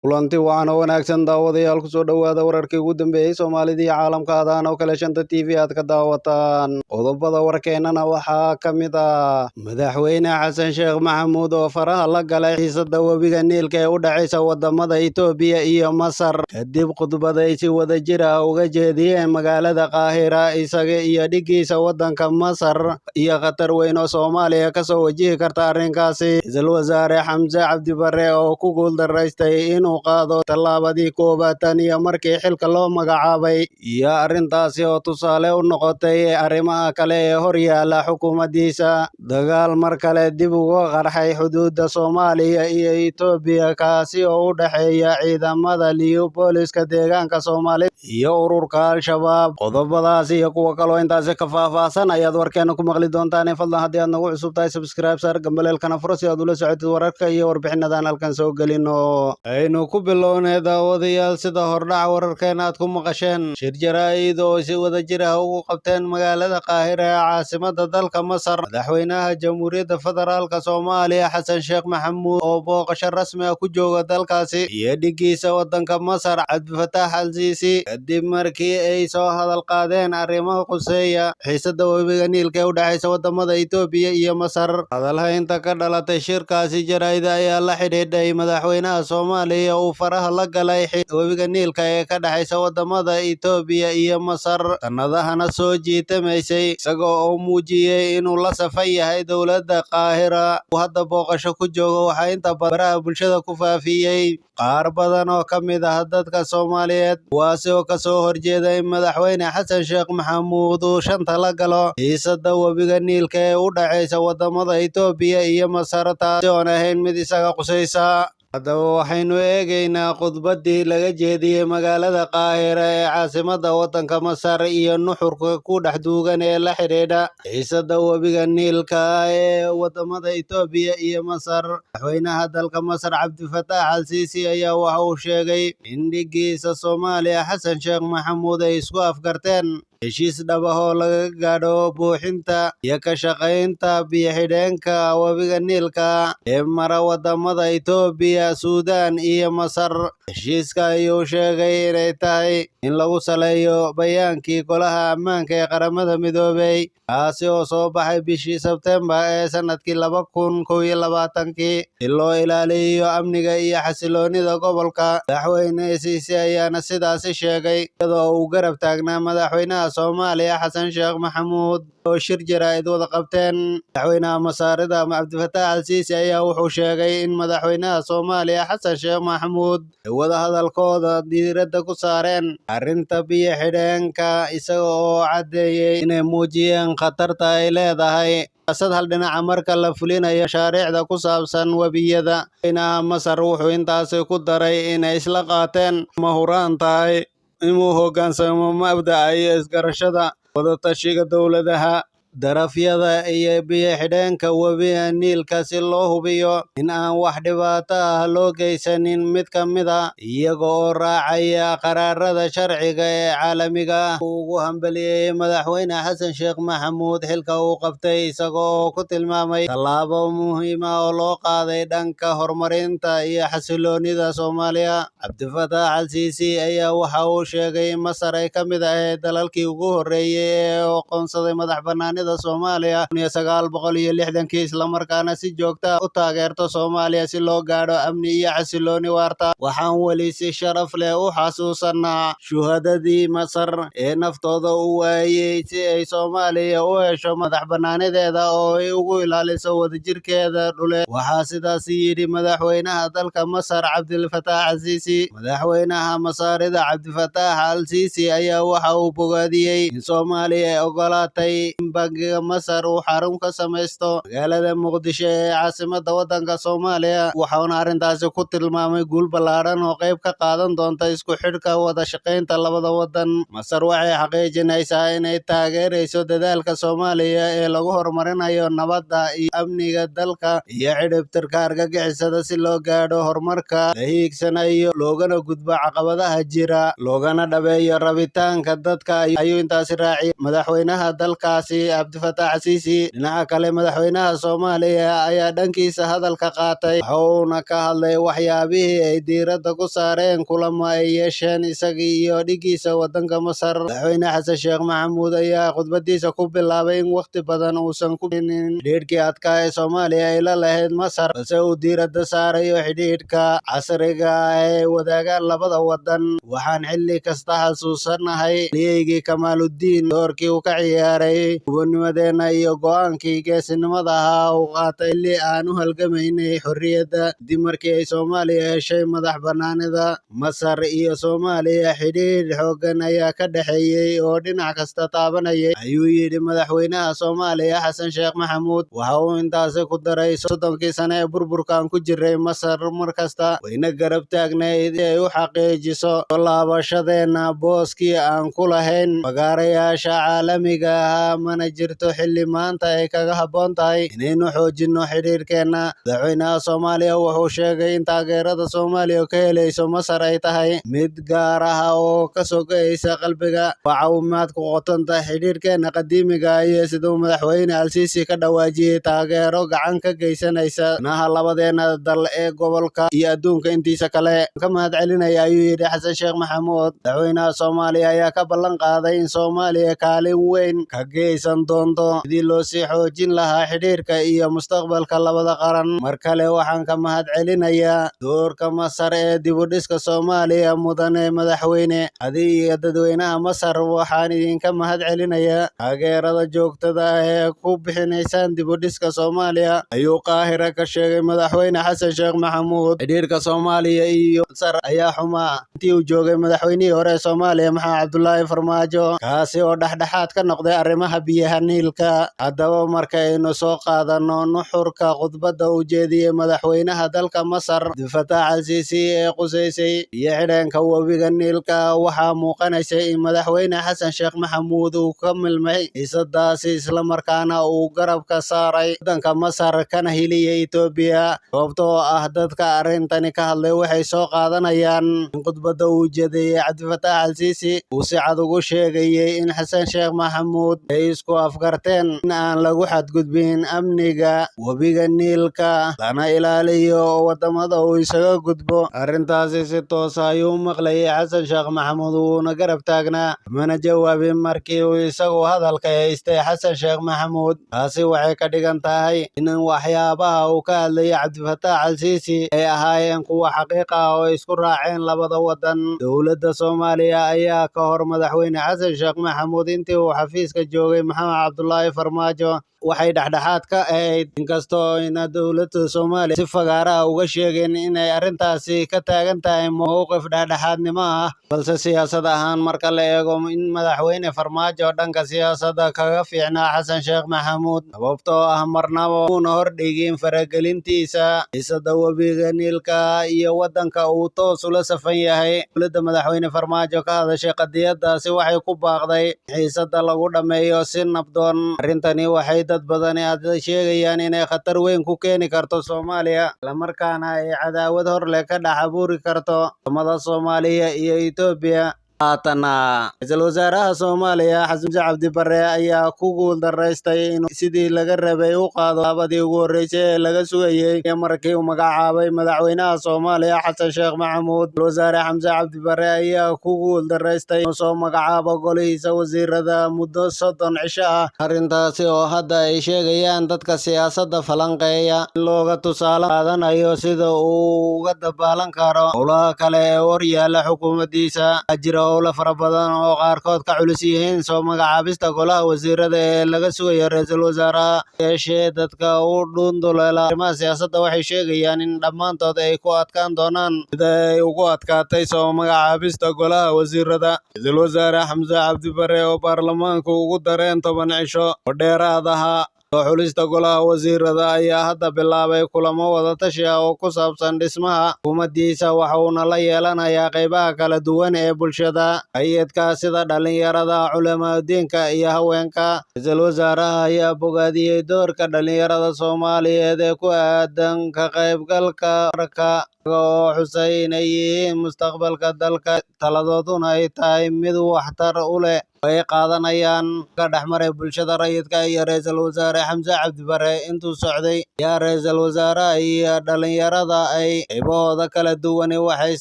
kulanti waxaan wanaagsan daawadayaal ku soo dhawaada wararkii ugu dambeeyay Soomaalida iyo caalamka aadaan oo kala shanta TV aad ka daawataan qodobada warkeenana waxaa ka mid ah madaxweyne xasan sheekh maxamuud oo faraha la galay xiisada webiga Niilka ee u dhaxaysa wadamada Itoobiya iyo Masar kadib khudbad ay si wada jir ah uga jeediyeen magaalada Qaahira isaga iyo dhigiisa wadanka Masar iyo khatar weyn oo Soomaaliya ka soo wajihi karta arrinkaasi ra'iisul wasaare Xamse Cabdi Barre oo ku guuldareystay inuu qaado tallaabadii koobaad iyo markii xilka loo magacaabay iyo arrintaasi oo tusaale u noqotay arrimaha kale ee hor yaala xukuumaddiisa dagaal mar kale dib uga qarxay xuduudda Soomaaliya iyo Itoobiya kaasi oo u dhaxeeya ciidamada liyu booliska deegaanka Soomaalida iyo ururka Al-Shabaab qodobadaas iyo kuwa kale oo intaasi ka faahfaahsan ayaad warkeena ku maqli doontaan fadlan haddii aad nagu cusub tahay subscribe saar gambaleelkana furo si aad ula socotid wararka iyo warbixinadan halkan soo gelino aynu ku bilownay daawadayaal sida hordhac wararkeena aad ku maqasheen shir jaraa'id oo si wada jir ah ugu qabteen magaalada Qaahira ee caasimada dalka Masar madaxweynaha Jamhuuriyadda Federaalka Soomaaliya Xasan Sheekh Maxamuud oo booqasho rasmi ah ku jooga dalkaasi iyo dhigiisa wadanka Masar Cabdi Fataax Al-Siisi kadib markii ay soo hadal qaadeen arrimaha quseeya xiisada webiga Niilka ee u dhaxaysa wadamada Itoobiya iyo Masar hadalhaynta ka dhalatay shirkaasi jaraa'id ayaa la xidhiidhay madaxweynaha Soomaaliya uu faraha la galay webiga Niilka ee ka dhaxaysa wadamada Itoobiya iyo Masar sanadahana soo jiitamaysay isagoo oo muujiyay inuu la safan yahay dowladda Qaahira uu hadda booqasho ku joogo waxaa inta baraha bulshada ku faafiyey qaar badan oo ka mid ah dadka Soomaaliyeed kuwaasi oo kasoo horjeeday madaxweyne Xasan Sheekh Maxamuud uu shanta la galo xiisada webiga Niilka ee u dhaxaysa wadamada Itoobiya iyo Masar taasi oon ahayn mid isaga qusaysa haddaba waxaynu eegaynaa khudbadii laga jeediyey magaalada Qaahira ee caasimada wadanka Masar iyo nuxurka ku dhex duugan ee la xidhiidha xiisada webiga Niilka ee wadamada Itoobiya iyo Masar madaxweynaha dalka Masar Cabdi Fataax Al-Siisi ayaa waxa uu sheegay in dhigiisa Soomaaliya Xasan Sheekh Maxamuud ay isku afgarteen heshiis dhab ah oo laga gaadho buuxinta iyo ka shaqaynta biyo-xidheenka webiga Niilka ee mara wadamada Itoobiya Suudaan iyo Masar heshiiska ayuu sheegay inay tahay in lagu saleeyo bayaankii golaha ammaanka ee qaramada midoobay kaasi oo soo baxay bishii Sebtembar ee sanadkii 2021 si loo ilaaliyo amniga iyo xasiloonida gobolka madaxweyne Siisi ayaana sidaasi sheegay iyadoo uu garab taagnaa madaxweynaha Soomaaliya Xasan Sheekh Maxamuud oo shir jaraa'id wada qabteen madaxweynaha Masaarida Cabdi Fataax Al-Siisi ayaa wuxuu sheegay in madaxweynaha Soomaaliya Xasan Sheekh Maxamuud ay wada hadalkooda diiradda ku saareen arrinta biyo-xidheenka isaga oo caddeeyay inay muujiyeen khatarta ay leedahay sad hal dhinaca marka la fulinayo mashaariicda ku saabsan webiyada madaxweynaha Masar wuxuu intaasi ku daray inay isla qaateen ma huraan tahay inuu hoggaansamo mabda'a iyo isgarashada wadatashiga dowladaha darafyada iyo biyo-xidheenka webiga Niilka si loo hubiyo in aan wax dhibaato ah loo geysanin mid ka mid ah iyaga oo raacaya qaraarada sharciga ee caalamiga ah ugu hambalyeeyay madaxweyne Xasan Sheekh Maxamuud xilka uu qabtay isaga oo ku tilmaamay tallaabo muhiim ah oo loo qaaday dhanka horumarinta iyo xasiloonida Soomaaliya Cabdi Fataax Al-Siisi ayaa waxa uu sheegay in Masar ay ka mid ahayd dalalkii ugu horreeyay ee aqoonsaday madax-bannaanida Soomaaliya 1960 isla markaana si joogto ah u taageerto Soomaaliya si loo gaadho amni iyo xasilooni waarta waxaan weli si sharaf leh u xasuusanaa shuhadadii Masar ee naftooda u waayay si ay Soomaaliya u hesho madax-bannaanideeda oo ay ugu ilaaliso wadajirkeeda dhuleed waxaa sidaas yidhi madaxweynaha dalka Masar Cabdi Fataax Al-Siisi madaxweynaha Masaarida Cabdi Fataax Al-Siisi ayaa waxa uu bogaadiyey in Soomaaliya ay ogolaatay in bangiga Masar uu xarun ka samaysto magaalada Muqdisho ee caasimada wadanka Soomaaliya waxaana arrintaasi ku tilmaamay guul ballaaran oo qayb ka qaadan doonta isku xidhka wada shaqaynta labada wadan Masar waxay xaqiijinaysaa inay taageerayso dadaalka Soomaaliya ee lagu horumarinayo nabadda iyo amniga dalka iyo ciribtirka argagixisada si loo gaadho horumarka la hiigsanayo loogana gudbo caqabadaha jira loogana dhabeeyo rabitaanka dadka ayuu intaasi raaciyay madaxweynaha dalkaasi Cabdifataax Siisi. Dhinaca kale madaxweynaha Soomaaliya ayaa dhankiisa hadalka qaatay wuxuuna ka hadlay waxyaabihii ay diiradda ku saareen kulamo ay yeesheen isaga iyo dhigiisa wadanka Masar. Madaxweyne Xasan Sheekh Maxamuud ayaa khudbadiisa ku bilaabay in waqti badan uusan ku bixinin xidhiidhkii adkaa ee Soomaaliya ay la lahayd Masar, balse uu diiradda saarayo xidhiidhka casriga ah ee wadaagaan labada wadan. Waxaan xilli kasta xasuusanahay halyeygii Kamaaludiin, doorkii uu ka ciyaaray gobonimadeena iyo go'aankii geesinimada ahaa uu qaatay xilli aan u halgamaynay xorriyadda. Dib markii ay Soomaaliya heshay madax-bannaanida, Masar iyo Soomaaliya xidhiidh xooggan ayaa ka dhexeeyay oo dhinac kasta taabanayay, ayuu yidhi madaxweynaha Soomaaliya Xasan Sheekh Maxamuud. Waxa uu intaasi ku daray 30kii sano ee burburkan ku jiray Masar markasta wayna garab taagnayd si ay u xaqiijiso laabashadeena booskii aan ku lahayn fagaarayaasha caalamiga ah, mana jirto xilli maanta ay kaga habboon tahay inaynu xoojinno xidhiidhkeena. Madaxweynaha Soomaaliya wuxuu sheegay in taageerada Soomaaliya ka helayso Masar ay tahay mid gaar ah oo ka sokaysa qalbiga. Waxa uu mahad ku qotanta xidhiidhkeena qadiimiga ah iyo siduu madaxweyne Al-Siisi ka dhawaajiyay taageero gacan ka geysanaysa danaha labadeena dal ee gobolka iyo adduunka intiisa kale. Ka mahad celinaya ayuu yidhi Xasan Sheekh Maxamuud. Madaxweynaha Soomaaliya ayaa ka ballan qaaday in Soomaaliya kaalin weyn ka geysan doonto sidii loo sii xoojin lahaa xidhiidhka iyo mustaqbalka labada qaran. Mar kale waxaan ka mahad celinayaa doorka Masar ee dib u dhiska Soomaaliya. Mudane madaxweyne, adiga iyo dadweynaha Masar waxaan idinka mahad celinayaa taageerada joogtada ah ee ku bixinaysaan dib u dhiska Soomaaliya, ayuu Qaahira ka sheegay madaxweyne Xasan Sheekh Maxamuud. Xidhiidhka Soomaaliya iyo Masar ayaa xumaa intii uu joogay madaxweynihii hore ee Soomaaliya Maxamed Cabdullaahi Farmaajo, kaasi oo dhexdhexaad ka noqday arrimaha biyaha Niilka. Haddaba markaynu soo qaadanno nuxurka khudbadda uu jeediyey madaxweynaha dalka Masar Cabdifataax Al-Siisi ee quseysay biyo xidheenka webiga Niilka, waxaa muuqanaysay in madaxweyne Xasan Sheekh Maxamuud uu ka milmay xiisadaasi islamarkaana uu garab ka saaray wadanka Masar kana hiliyay Itoobiya. Sababtoo ah dadka arrintani ka hadlay waxay soo qaadanayaan in khudbadda uu jeediyey Cabdifataax Al-Siisi uu si cad ugu sheegayay in Xasan Sheekh Maxamuud ay isku afgarteen in aan lagu xadgudbin amniga webiga Niilka lana ilaaliyo wadamada uu isaga gudbo. Arrintaasi si toos ah ayuu u maqlayay Xasan Sheekh Maxamuud wuuna garab taagnaa, mana jawaabin markii uu isagu hadalka haystay Xasan Sheekh Maxamuud. Taasi waxay ka dhigan tahay in waxyaabaha uu ka hadlayay Cabdifataax Al-Siisi ay ahaayeen kuwa xaqiiq ah oo isku raaceen labada wadan. Dowladda Soomaaliya ayaa ka hor madaxweyne Xasan Sheekh Maxamuud intii uu xafiiska joogay Maxamed Cabdullaahi Farmaajo waxay dhexdhexaad ka ahayd, inkastoo ayna dowladda Soomaaliya si fagaara ah uga sheegeen inay arrintaasi ka taagan tahay mowqif dhexdhexaadnimo ah, balse siyaasad ahaan marka la eego in madaxweyne Farmaajo dhanka siyaasadda kaga fiicnaa Xasan Sheekh Maxamuud, sababtoo ah marnaba uuna hordhigin faragelintiisa xiisada webiga Niilka iyo wadanka uu toos ula safan yahay. Dowladda madaxweyne Farmaajo ka hadashay qadiyadaasi waxay ku baaqday in xiisada lagu dhammeeyo si nabdoon. Arrintani waxay dad badani sheegayaan inay khatar weyn ku keeni karto Soomaaliya, islamarkaana ay cadaawad hor leh ka dhex abuuri karto wadamada Soomaaliya iyo Itoobiya. Haatana ra'iisul wasaaraha Soomaaliya Xamse Cabdi Barre ayaa ku guuldareystay inuu sidii laga rabay u qaado tallaabadii ugu horreysay ee laga sugayay markii uu magacaabay madaxweynaha Soomaaliya Xasan Sheekh Maxamuud. Ra'iisul wasaare Xamse Cabdi Barre ayaa ku guuldareystay inuu soo magacaabo golihiisa wasiirada muddo 30 cisho ah, arrintaasi oo hadda ay sheegayaan dadka siyaasadda falanqeeya in looga tusaale qaadanayo sida uu uga dabaalan karo howlaha kale ee horyaala xukuumaddiisa. Howlo fara badan oo qaarkood ka culus yihiin soo magacaabista golaha wasiirada ee laga sugayo ra'iisul wasaaraha. Yeeshee dadka u dhunduleela arrimaha siyaasadda waxay sheegayaan in dhammaantood ay ku adkaan doonaan sida ay ugu adkaatay soo magacaabista golaha wasiirada. Ra'iisul wasaare Xamse Cabdi Barre oo baarlamaanku ugu dareen 10 cisho oo dheeraad ah soo xulista golaha wasiirada ayaa hadda bilaabay kulamo wada tashi ah oo ku saabsan dhismaha xukuumaddiisa, waxauna la yeelanayaa qaybaha kala duwan ee bulshada hay'adka sida dhalinyarada, culimadiinka iyo haweenka. Ra'iisul wasaaraha ayaa bogaadiyey doorka dhalinyarada Soomaaliyeed ee ku aadan ka qaybgalka wararka oo xusay inay yihiin mustaqbalka dalka, taladooduna ay tahay mid waxtar u leh ay qaadanayaan ka dhexmaray bulshada rayidka iyo ra'iisul wasaare Xamse Cabdi Barre intuu socday. Ra'iisul wasaaraha iyo dhalinyarada ay qaybahooda kala duwan waxay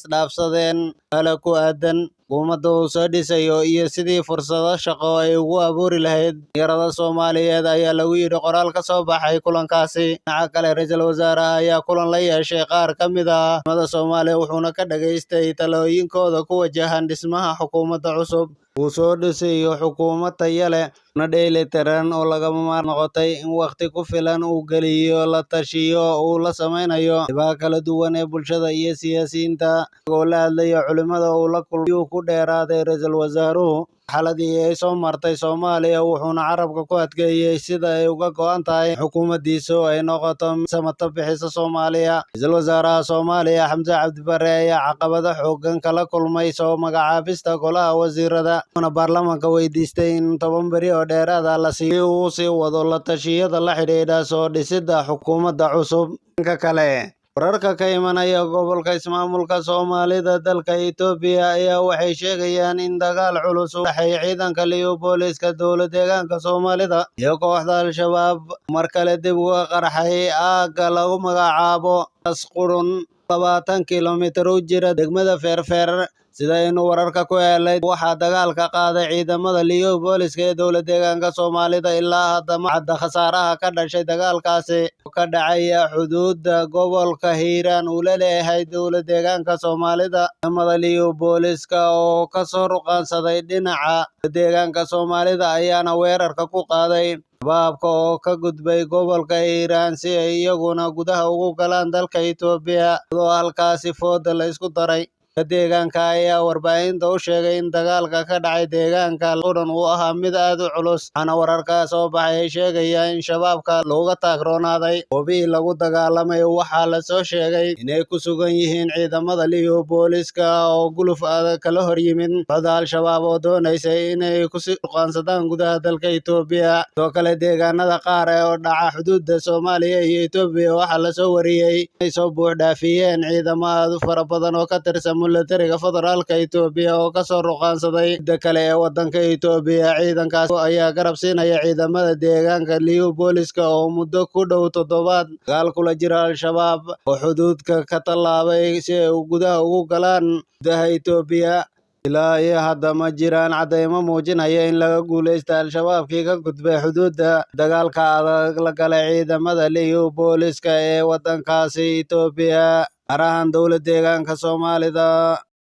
isdhaafsadeen kala ku aadan xukuumadda uu soo dhisayo iyo sidii fursado shaqo ay ugu abuuri lahayd dhalinyarada Soomaaliyeed ayaa lagu yidhi qoraal ka soo baxay kulankaasi. Dhinaca kale, ra'iisul wasaaraha ayaa kulan la yeeshay qaar ka mid ah culimada Soomaaliya wuxuuna ka dhageystay talooyinkooda ku wajahan dhismaha xukuumadda cusub. Uu soo dhisayo xukuumad tayo leh una dheellitiran oo lagama maarmaan noqotay in waqti ku filan uu geliyo la tashiyo uu la sameynayo qaybaha kala duwan ee bulshada iyo siyaasiyiinta. Isagoo la hadlaya culimada uu la kulmay ayuu ku dheeraaday ra'iisul wasaaruhu xaaladii ay soo martay Soomaaliya wuxuuna carabka ku adkeeyay sida ay uga go'an tahay in xukuumaddiisu ay noqoto mid samata bixisa Soomaaliya. Ra'iisul wasaaraha Soomaaliya Xamse Cabdi Barre ayaa caqabado xooggan kala kulmay soo magacaabista golaha wasiirada, wuxuuna baarlamaanka weydiistay in 10 beri oo dheeraad ah la siiyo si uu u sii wado la tashiyada la xidhiidha soo dhisidda xukuumadda cusub. Dhanka kale, wararka ka imanaya gobolka ismaamulka Soomaalida dalka Itoobiya ayaa waxay sheegayaan in dagaal culus u dhexeeya ciidanka liyu booliska dowlad deegaanka Soomaalida iyo kooxda Al-Shabaab mar kale dib uga qarxay aagga lagu magacaabo Qasqurun, 20 kiiloomitir u jira degmada Feerfeer. Sida aynu wararka ku helay, waxaa dagaalka qaaday ciidamada liyu booliska ee dowlad deegaanka Soomaalida. Ilaa hadda ma cadda khasaaraha ka dhashay dagaalkaasi oo ka dhacaya xuduudda gobolka Hiiraan uu la leeyahay dowlad deegaanka Soomaalida. Ciidamada liyu booliska oo ka soo ruqansaday dhinaca deegaanka Soomaalida ayaana weerarka ku qaaday shabaabka oo ka gudbay gobolka Hiiraan si ay iyaguna gudaha ugu galaan dalka Itoobiya, iyadoo halkaasi fooda la isku daray. Deegaanka ayaa warbaahinta u sheegay in dagaalka ka dhacay deegaanka Qasqurun uu ahaa mid aad u culus, waxaana wararka soo baxay ay sheegayaan in shabaabka looga taagroonaaday goobihii lagu dagaalamay. Waxaa la soo sheegay inay ku sugan yihiin ciidamada liyu booliska oo guluf adag kala hor yimid kooxda Al-Shabaab oo doonaysay inay ku sii ruqansadaan gudaha dalka Itoobiya. Sidoo kale, deegaanada qaar oo dhaca xuduudda Soomaaliya iyo Itoobiya waxaa la soo wariyay inay soo buux dhaafiyeen ciidamo aad u fara badan oo ka tirsan militariga federaalka Itoobiya oo ka soo ruqansaday midda kale ee waddanka Itoobiya. Ciidankaas ayaa garab siinaya ciidamada deegaanka liyu booliska oo muddo ku dhow 7 dagaal kula jira Al-Shabaab oo xuduudka ka tallaabay si ay gudaha ugu galaan gudaha Itoobiya. Ilaa iyo hadda ma jiraan caddeymo muujinaya in laga guuleystay Al-Shabaabkii ka gudbay xuduudda. Dagaalka adag la galay ciidamada liyu booliska ee waddankaasi Itoobiya, gaar ahaan dowlad deegaanka Soomaalida.